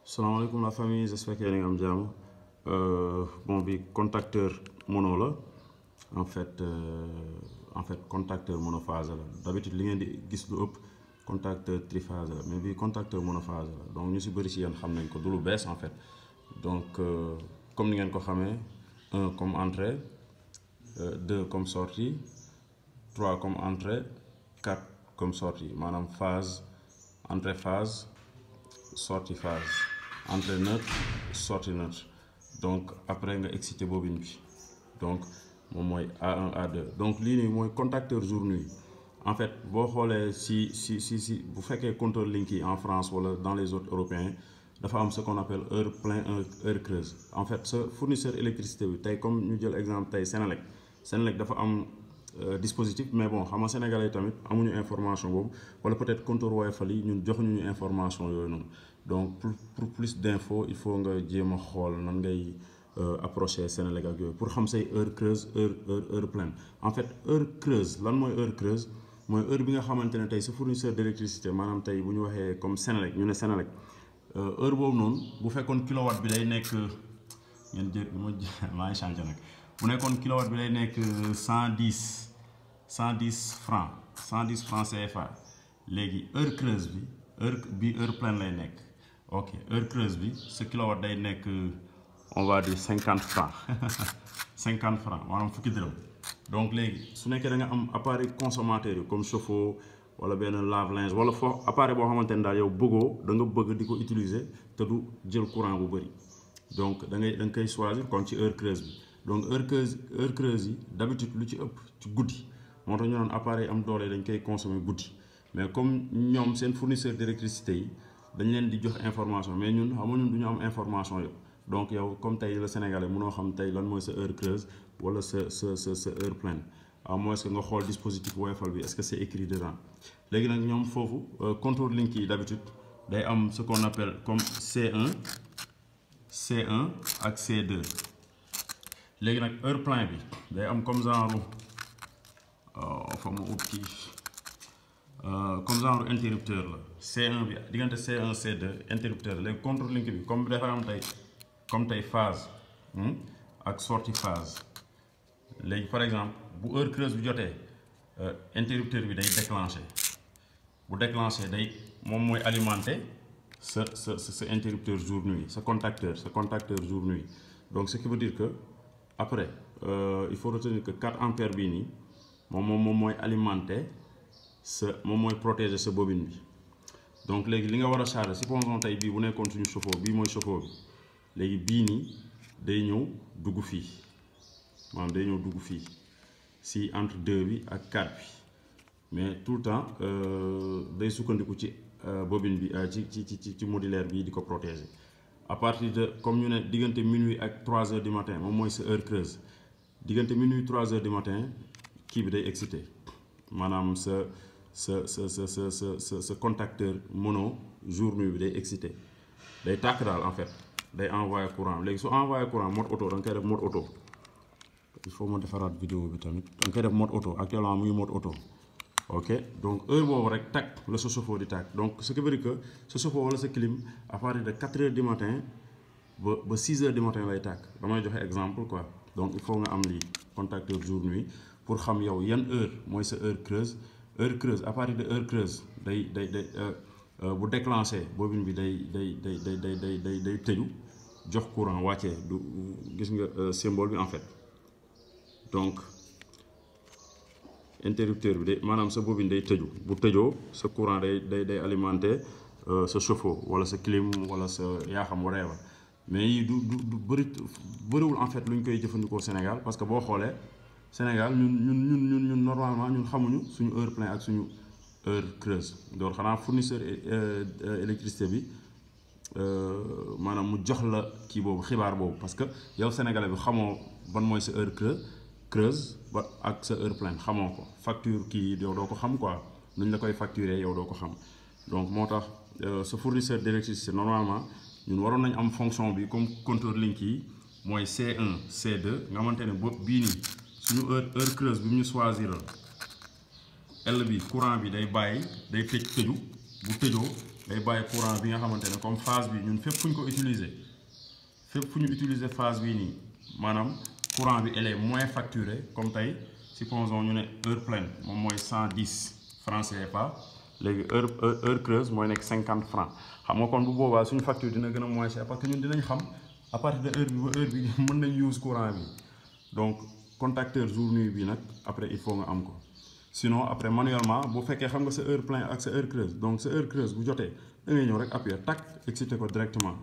Salam alaikum la famille, j'espère que vous allez bien. Bon, bi contacteur mono là. En fait, contacteur monophase là. D'habitude, li ngeen di gis lu ëpp contacteur triphase là, mais bi contacteur monophase là. Donc ñu ci bëri ci yeen xam nañ ko du lu bees en fait. Donc comme ni ngeen ko xamé, 1 comme entrée, 2 comme sortie, 3 comme entrée, 4 comme sortie. Manam phase, entrée phase, sortie phase. Entrée neutre, sortie neutre. Donc après nga excité bobine bi. Donc moom mooy A1 A2. Donc lii nii mooy contacteur jour-nuit. En fait boo xoolee si bu fekkee compteur link yi en France wala dans les autres européens dafa am ce qu'on appelle heure plein heure creuse. En fait ce fournisseur électricité bi tey comme ñu jël exemple tey Senelec dafa am dispositif mais bon xam nga sénégalais tamit amuñu information boobu wala peut-être compteur Woyofal yi ñun joxuñu ñu information yooyu noonu. Donc pour plus d'infos il faut nga jéem a xool nan ngay approcher Senelec ak yooyu pour xam say heure creuse heure pleine. En fait heure creuse lan mooy heure creuse mooy heure bi nga xamante ne tey sa fournisseur d'électricité maanaam tey bu ñu waxee comme Senelec ñu ne Senelec heure boobu noonu bu fekkoon kilowatt bi day nekk ngeen jël maa ngi changé nag bu nekkoon kilowatt bi day nekk 110 francs CFA léegi heure creuse bi heure pleine lay nekk. Ok heure creuse bi ce kilowatt day nekk on va dire 50 francs 50 francs maanaam fukki dërëm. Donc léegi su nekkee da nga am appareil consommateur yi comme chauffe-eau wala benn lave-linge wala foo appareil boo xamante ne daal yow da nga bëgg di ko utiliser te du jël courant bu bëri donc da nga koy choisir kon ci heure creuse bi. Donc heure creuse yi d'habitude lu ci ëpp ci guddi moo tax ñu naan appareil am doole dañ koy consommer guddi mais comme ñoom seen fournisseur d'électricité yi dañ leen di jox information mais ñun xam nga ñun du ñu am information yëpp. Donc yow comme tey le Sénégalais mënoo xam tey lan mooy sa heure creuse wala sa heure pleine à moins que nga xool dispositif Woyofal bi est-ce que c'est écrit dedans. Léegi nag ñoom foofu compteur link yi d'habitude day am ce qu'on appelle comme C1 ak C2. Léegi nag heure plein bi day am comme genre fa mu ut kii comme genre interrupteur la C1 bi diggante C1 C2 interrupteur léegi compteur link bi comme dafa am tey comme tey phase ak sortie phase léegi par exemple bu heure creuse bi jotee interrupteur bi day déclencher bu déclencher day moom mooy alimenter sa interrupteur jour-nuit sa contacteur jour-nuit. Donc ce qui veut dire que après il faut retenir que 4 ampères bii nii moom mooy alimenter moom mooy protéger sa bobine bi. Donc léegi li nga war a charger supposons tey bii bu nekkoon suñu chauffe-eau bii mooy chauffe-eau bi. Léegi bii nii day ñëw dugg fii maanaam day ñëw dugg fii si entre 2 bi ak 4 bi mais tout le temps day sukkandiku ci bobine bi ci modulaire bi di ko protéger à partir de comme ñu ne diggante minuit ak 3 heures du matin moom mooy sa heure creuse diggante minuit 3 heures du matin kii bi day excité maanaam sa contacteur mono jour-nuit bi day excité day tàkk daal en fait. Day envoyer courant léegi su envoyer courant mode auto da nga koy def mode auto il faut ma defaraat vidéo bi tamit da nga koy def mode auto actuellement muy mode auto. Ok donc heure boobu rek tàkk la sa chauffe-eau di tàkk donc ce qui veut dire que sa chauffe-eau wala sa clim à partir de 4 heures du matin ba 6 heures du matin lay tàkk damay joxe exemple quoi. Donc il faut nga am lii contacteur jour-nuit pour xam yow yan heure mooy sa heure creuse à partir de heure creuse day bu déclenché bobine bi day tëju jox courant wàccee du gis nga symbole bi en fait. Donc interrupteur bi maanaam sa bobine day tëju bu tëjoo sa courant day alimenter sa chauffe-eau wala sa clim wala sa yaa xam whatever mais yi du bëriwul en fait lu ñu koy jëfandikoo Sénégal parce que boo xoolee Sénégal ñun normalement ñun xamuñu suñu heure plein ak suñu heure creuse donc xanaa fournisseur électricité bi maanaam mu jox la kii boobu xibaar boobu parce que yow sénégalais bi xamoo ban mooy sa heure creuse ba ak sa heure pleine xamoo ko facture kii yow doo ko xam quoi nuñ la koy facturer yow doo ko xam. Donc moo tax sa fournisseur d'électricité normalement ñun waroon nañ am fonction bi comme compteur link yi mooy C1 C2 nga xamante ne bopp bii nii suñu heure creuse bi ñu choisiral L bi courant bi day bàyyi day tëju bu tëjoo day bàyyi courant bi nga xamante ne comme phase bi ñun fépp fu ñu ko utiliser fépp fu ñu utiliser phase bii nii maanaam courant bi elle est moins facturée comme tey supposons ñu ne heure pleine moom mooy 110 francs CFA léegi heure creuse mooy nekk 50 francs xam nga kon bu boobaa suñu facture dina gën a moins cher parce que ñun dinañ xam à partir de heure bi ba heure bi mën nañ use courant bi donc contacteur jour nuit bi nag après il faut nga am ko sinon après manuellement bu fekkee xam nga sa heure plein ak sa heure creuse donc sa heure creuse bu jotee da ngay ñëw rek appuyer tac exciter ko directement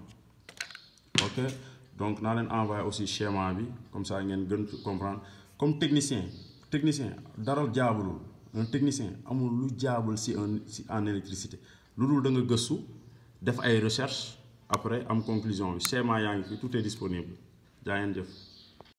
ok donc naa leen envoyer aussi schéma bi comme ça ngeen gën comprendre comme technicien dara jaabulul un technicien amul lu jaabul si en électricité lu dul da nga gëstu def ay recherche après am conclusion bi schéma yaa ngi fi tout est disponible jaa ngeen jëf